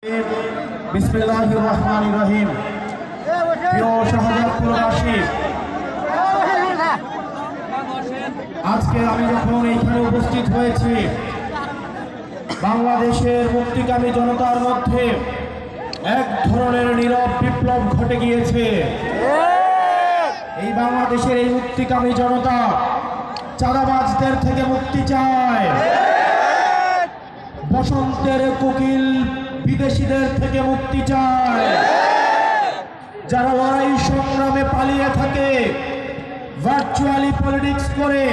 বিসমিল্লাহির রহমানির রহিম। প্রিয় শাহজাদপুরবাসী, আজকে আমি যখন এইখানে উপস্থিত হয়েছি, বাংলাদেশের মুক্তিকামী জনতার মধ্যে এক ধরনের নীরব বিপ্লব ঘটে গিয়েছে। এই বাংলাদেশের এই মুক্তিকামী জনতা চাঁদাবাজদের থেকে মুক্তি চায়, বসন্তের কোকিল বিদেশিদের থেকে মুক্তি চায়। যারা লড়াই সংগ্রামে পালিয়ে থাকে, ভার্চুয়ালি পলিটিক্স করে,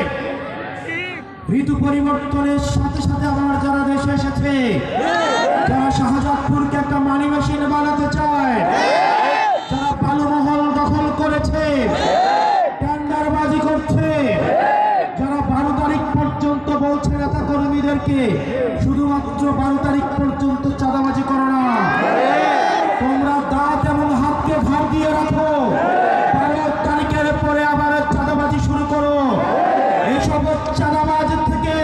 ঋতু পরিবর্তনের সাথে সাথে আবার যারা দেশে এসেছে, যারা শাহজাদপুরকে একটা মানি মেশিন বানাতে চায়, যারা বালুমহল দখল করেছে, টেন্ডারবাজি করছে, যারা 12 তারিখ পর্যন্ত বলছে নেতা কর্মীদেরকে শুধুমাত্র 12 তারিখ পর্যন্ত চাঁদাবাজি করো না, তোমরা দাঁত এবং হাতকে ভার দিয়ে রাখো, 12 তারিখের পরে আবার চাঁদাবাজি শুরু করো। এইসব চাঁদাবাজ থেকে,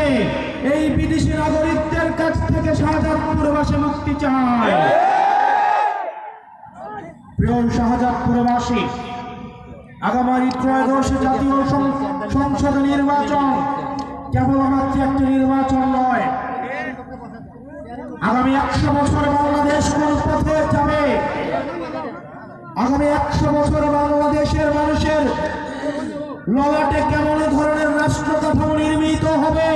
এই বিদেশি নাগরিকদের কাছ থেকে শাহজাদপুরবাসী মুক্তি চায়। প্রিয় শাহজাদপুরবাসী, আগামী ত্রয়োদশ জাতীয় সংসদ নির্বাচন কেবলমাত্র একটি নির্বাচন নয়। আগামী 100 বছর বাংলাদেশ কোন পথে যাবে, আগামী 100 বছর বাংলাদেশের মানুষের ললাটে কেমন ধরনের রাষ্ট্র কাঠামো নির্মিত হবে,